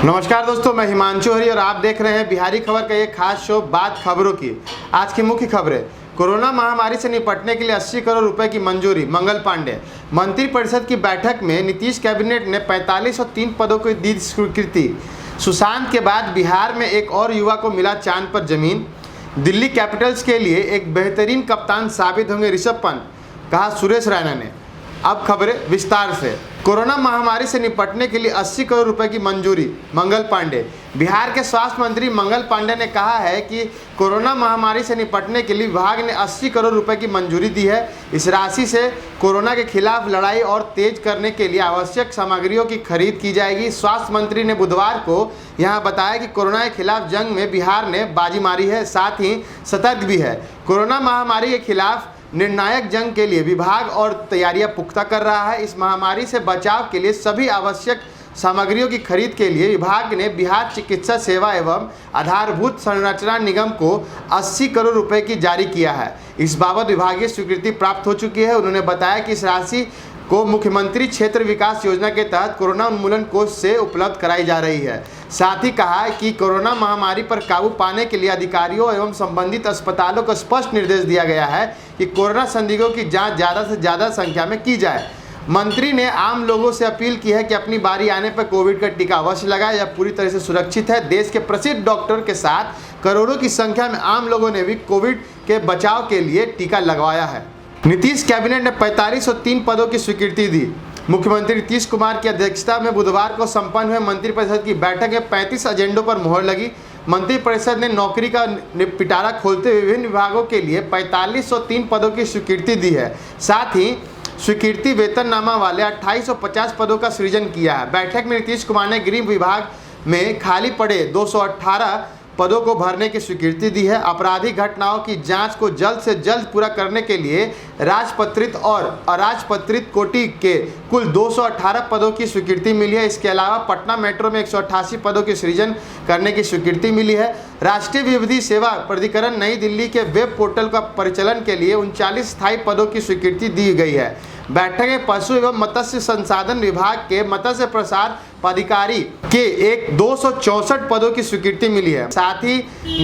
नमस्कार दोस्तों, मैं हिमांशु हरी और आप देख रहे हैं बिहारी खबर का ये खास शो बात खबरों की। आज की मुख्य खबरें। कोरोना महामारी से निपटने के लिए 80 करोड़ रुपए की मंजूरी, मंगल पांडे। मंत्रिपरिषद की बैठक में नीतीश कैबिनेट ने 45 और 3 पदों को दी स्वीकृति। सुशांत के बाद बिहार में एक और युवा को मिला चांद पर जमीन। दिल्ली कैपिटल्स के लिए एक बेहतरीन कप्तान साबित होंगे ऋषभ पंत, कहा सुरेश रैना ने। अब खबरें विस्तार से। कोरोना महामारी से निपटने के लिए 80 करोड़ रुपए की मंजूरी, मंगल पांडे। बिहार के स्वास्थ्य मंत्री मंगल पांडे ने कहा है कि कोरोना महामारी से निपटने के लिए विभाग ने 80 करोड़ रुपए की मंजूरी दी है। इस राशि से कोरोना के खिलाफ लड़ाई और तेज करने के लिए आवश्यक सामग्रियों की खरीद की जाएगी। स्वास्थ्य मंत्री ने बुधवार को यहां बताया कि कोरोना के खिलाफ जंग में बिहार ने बाजी मारी है, साथ ही सतर्क भी है। कोरोना महामारी के खिलाफ निर्णायक जंग के लिए विभाग और तैयारियां पुख्ता कर रहा है। इस महामारी से बचाव के लिए सभी आवश्यक सामग्रियों की खरीद के लिए विभाग ने बिहार चिकित्सा सेवा एवं आधारभूत संरचना निगम को 80 करोड़ रुपए की जारी किया है। इस बाबत विभागीय स्वीकृति प्राप्त हो चुकी है। उन्होंने बताया कि इस राशि को मुख्यमंत्री क्षेत्र विकास योजना के तहत कोरोना उन्मूलन कोष से उपलब्ध कराई जा रही है। साथ ही कहा कि कोरोना महामारी पर काबू पाने के लिए अधिकारियों एवं संबंधित अस्पतालों को स्पष्ट निर्देश दिया गया है कि कोरोना संदिग्धों की जांच ज़्यादा से ज़्यादा संख्या में की जाए। मंत्री ने आम लोगों से अपील की है कि अपनी बारी आने पर कोविड का टीका अवश्य लगाएं। यह पूरी तरह से सुरक्षित है। देश के प्रसिद्ध डॉक्टर के साथ करोड़ों की संख्या में आम लोगों ने भी कोविड के बचाव के लिए टीका लगवाया है। नीतीश कैबिनेट ने 45 और 3 पदों की स्वीकृति दी। मुख्यमंत्री नीतीश कुमार की अध्यक्षता में बुधवार को संपन्न हुए मंत्रिपरिषद की बैठक में 35 एजेंडों पर मुहर लगी। मंत्रिपरिषद ने नौकरी का पिटारा खोलते विभिन्न विभागों के लिए 45 और 3 पदों की स्वीकृति दी है। साथ ही स्वीकृति वेतननामा वाले 2850 पदों का सृजन किया है। बैठक में नीतीश कुमार ने गृह विभाग में खाली पड़े 218 पदों को भरने की स्वीकृति दी है। आपराधिक घटनाओं की जांच को जल्द से जल्द पूरा करने के लिए राजपत्रित और अराजपत्रित कोटि के कुल 218 पदों की स्वीकृति मिली है। इसके अलावा पटना मेट्रो में 188 पदों की सृजन करने की स्वीकृति मिली है। राष्ट्रीय विधि सेवा प्राधिकरण नई दिल्ली के वेब पोर्टल का परिचालन के लिए 39 स्थायी पदों की स्वीकृति दी गई है। बैठक में पशु एवं मत्स्य संसाधन विभाग के मत्स्य प्रसार पदाधिकारी के एक 264 पदों की स्वीकृति मिली है। साथ ही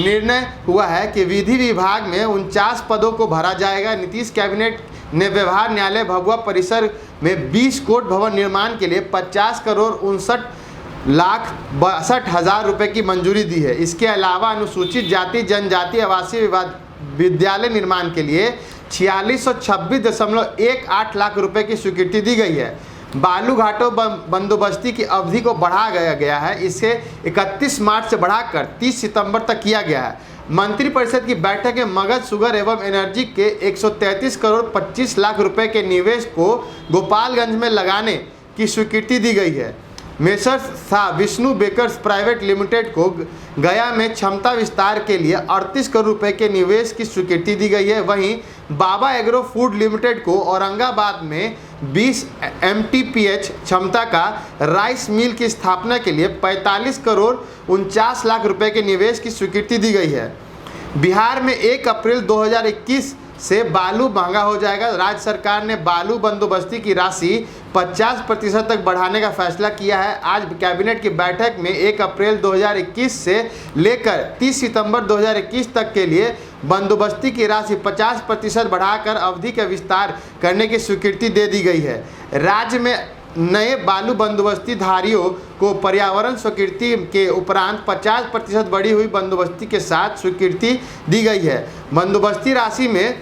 निर्णय हुआ है कि विधि विभाग में 49 पदों को भरा जाएगा। नीतीश कैबिनेट ने व्यवहार न्यायालय भभुआ परिसर में 20 कोर्ट भवन निर्माण के लिए 50 करोड़ 59,62,000 रुपए की मंजूरी दी है। इसके अलावा अनुसूचित जाति जनजाति आवासीय विद्यालय निर्माण के लिए 4626.18 लाख रुपए की स्वीकृति दी गई है। बालू घाटों बंदोबस्ती की अवधि को बढ़ा गया है। इसे 31 मार्च से बढ़ाकर 30 सितंबर तक किया गया है। मंत्रिपरिषद की बैठक में मगध शुगर एवं एनर्जी के 133 करोड़ 25 लाख रुपए के निवेश को गोपालगंज में लगाने की स्वीकृति दी गई है। Messrs Shah Vishnu bakers private limited को गया में क्षमता विस्तार के लिए 38 करोड़ रुपए के निवेश की स्वीकृति दी गई है। वहीं बाबा एग्रो फूड लिमिटेड को औरंगाबाद में 20 MTPH क्षमता का राइस मिल की स्थापना के लिए 45 करोड़ 49 लाख रुपए के निवेश की स्वीकृति दी गई है। बिहार में 1 अप्रैल 2021 से बालू महंगा हो जाएगा। राज्य सरकार ने बालू बंदोबस्ती की राशि 50% तक बढ़ाने का फैसला किया है। आज कैबिनेट की बैठक में 1 अप्रैल 2021 से लेकर 30 सितंबर 2021 तक के लिए बंदोबस्ती की राशि 50% बढ़ाकर अवधि का विस्तार करने की स्वीकृति दे दी गई है। राज्य में नए बालू बंदोबस्ती धारियों को पर्यावरण स्वीकृति के उपरांत 50% बढ़ी हुई बंदोबस्ती के साथ स्वीकृति दी गई है। बंदोबस्ती राशि में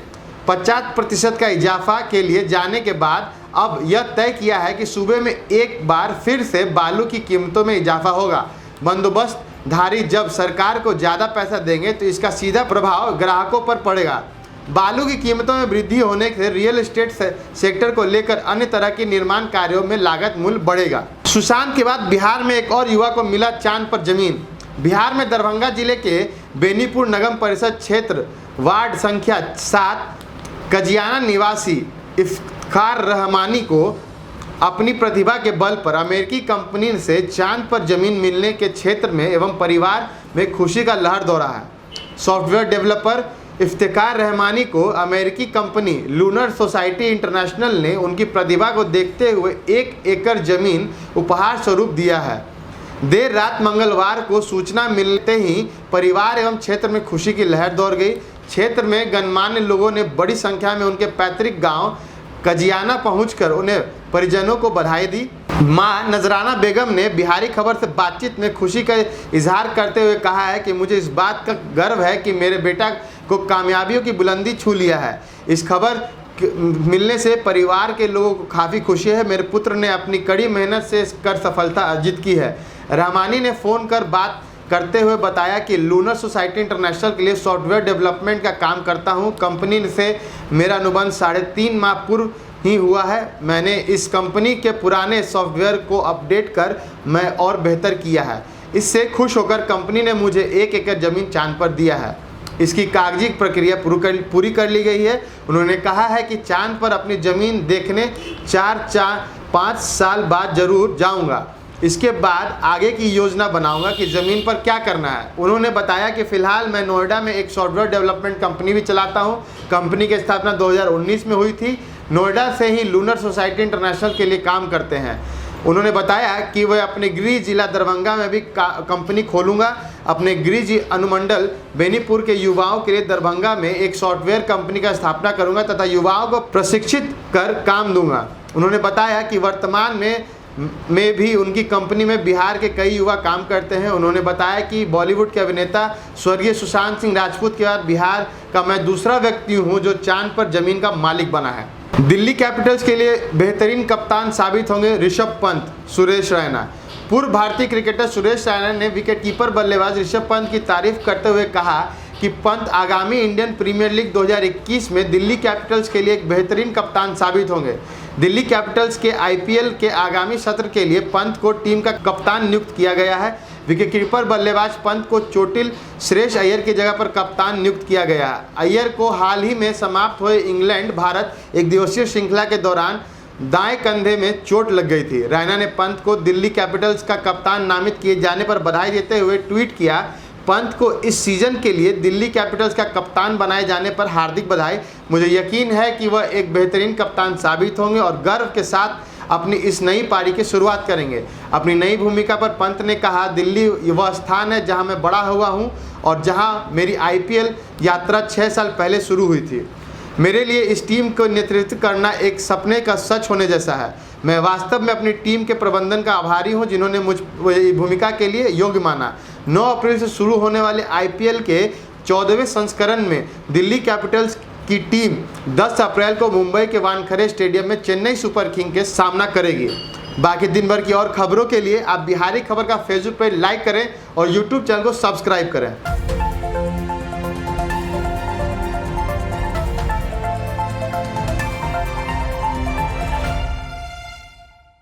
50% का इजाफा के लिए जाने के बाद अब यह तय किया है कि सूबे में एक बार फिर से बालू की कीमतों में इजाफा होगा। बंदोबस्त धारी जब सरकार को ज़्यादा पैसा देंगे तो इसका सीधा प्रभाव ग्राहकों पर पड़ेगा। बालू की कीमतों में वृद्धि होने से रियल एस्टेट सेक्टर को लेकर अन्य तरह के निर्माण कार्यों में लागत मूल्य बढ़ेगा। सुशांत के बाद बिहार में एक और युवा को मिला चांद पर जमीन। बिहार में दरभंगा जिले के बेनीपुर नगर परिषद क्षेत्र वार्ड संख्या 7 कजियाना निवासी इफ्तिखार रहमानी को अपनी प्रतिभा के बल पर अमेरिकी कंपनी से चांद पर जमीन मिलने के क्षेत्र में एवं परिवार में खुशी का लहर दौड़ा है। सॉफ्टवेयर डेवलपर इफ्तिखार रहमानी को अमेरिकी कंपनी लूनर सोसाइटी इंटरनेशनल ने उनकी प्रतिभा को देखते हुए 1 एकड़ जमीन उपहार स्वरूप दिया है। देर रात मंगलवार को सूचना मिलते ही परिवार एवं क्षेत्र में खुशी की लहर दौड़ गई। क्षेत्र में गणमान्य लोगों ने बड़ी संख्या में उनके पैतृक गांव कजियाना पहुंचकर उन्हें परिजनों को बधाई दी। मां नजराना बेगम ने बिहारी खबर से बातचीत में खुशी का इजहार करते हुए कहा है कि मुझे इस बात का गर्व है कि मेरे बेटा को कामयाबियों की बुलंदी छू लिया है। इस खबर मिलने से परिवार के लोगों को काफ़ी खुशी है। मेरे पुत्र ने अपनी कड़ी मेहनत से कर सफलता अर्जित की है। रहमानी ने फ़ोन कर बात करते हुए बताया कि लूनर सोसाइटी इंटरनेशनल के लिए सॉफ्टवेयर डेवलपमेंट का काम करता हूं। कंपनी से मेरा अनुबंध 3.5 माह पूर्व ही हुआ है। मैंने इस कंपनी के पुराने सॉफ्टवेयर को अपडेट कर मैं और बेहतर किया है। इससे खुश होकर कंपनी ने मुझे 1 एकड़ ज़मीन चांद पर दिया है। इसकी कागजी प्रक्रिया पूरी कर ली गई है। उन्होंने कहा है कि चांद पर अपनी ज़मीन देखने 4-5 साल बाद ज़रूर जाऊंगा। इसके बाद आगे की योजना बनाऊंगा कि ज़मीन पर क्या करना है। उन्होंने बताया कि फ़िलहाल मैं नोएडा में एक सॉफ्टवेयर डेवलपमेंट कंपनी भी चलाता हूं। कंपनी की स्थापना 2019 में हुई थी। नोएडा से ही लूनर सोसाइटी इंटरनेशनल के लिए काम करते हैं। उन्होंने बताया कि वह अपने गृह जिला दरभंगा में भी कंपनी खोलूंगा। अपने गृह अनुमंडल बेनीपुर के युवाओं के लिए दरभंगा में एक सॉफ्टवेयर कंपनी का स्थापना करूंगा तथा युवाओं को प्रशिक्षित कर काम दूंगा। उन्होंने बताया कि वर्तमान में भी उनकी कंपनी में बिहार के कई युवा काम करते हैं। उन्होंने बताया कि बॉलीवुड के अभिनेता स्वर्गीय सुशांत सिंह राजपूत के बाद बिहार का मैं दूसरा व्यक्ति हूं जो चांद पर जमीन का मालिक बना है। दिल्ली कैपिटल्स के लिए बेहतरीन कप्तान साबित होंगे ऋषभ पंत, सुरेश रैना। पूर्व भारतीय क्रिकेटर सुरेश रैना ने विकेटकीपर बल्लेबाज ऋषभ पंत की तारीफ करते हुए कहा कि पंत आगामी इंडियन प्रीमियर लीग 2021 में दिल्ली कैपिटल्स के लिए एक बेहतरीन कप्तान साबित होंगे। दिल्ली कैपिटल्स के आईपीएल के आगामी सत्र के लिए पंत को टीम का कप्तान नियुक्त किया गया है। विकेटकीपर बल्लेबाज पंत को चोटिल श्रेयस अय्यर की जगह पर कप्तान नियुक्त किया गया है। अय्यर को हाल ही में समाप्त हुए इंग्लैंड भारत एक दिवसीय श्रृंखला के दौरान दाएं कंधे में चोट लग गई थी। रैना ने पंत को दिल्ली कैपिटल्स का कप्तान नामित किए जाने पर बधाई देते हुए ट्वीट किया, पंत को इस सीजन के लिए दिल्ली कैपिटल्स का कप्तान बनाए जाने पर हार्दिक बधाई। मुझे यकीन है कि वह एक बेहतरीन कप्तान साबित होंगे और गर्व के साथ अपनी इस नई पारी की शुरुआत करेंगे। अपनी नई भूमिका पर पंत ने कहा, दिल्ली वह स्थान है जहां मैं बड़ा हुआ हूं और जहां मेरी आईपीएल यात्रा 6 साल पहले शुरू हुई थी। मेरे लिए इस टीम को नेतृत्व करना एक सपने का सच होने जैसा है। मैं वास्तव में अपनी टीम के प्रबंधन का आभारी हूं जिन्होंने मुझ भूमिका के लिए योग्य माना। 9 अप्रैल से शुरू होने वाले आईपीएल के 14वें संस्करण में दिल्ली कैपिटल्स की टीम 10 अप्रैल को मुंबई के वानखेड़े स्टेडियम में चेन्नई सुपर किंग के सामना करेगी। बाकी दिन भर की और खबरों के लिए आप बिहारी खबर का फेसबुक पेज लाइक करें और यूट्यूब चैनल को सब्सक्राइब करें।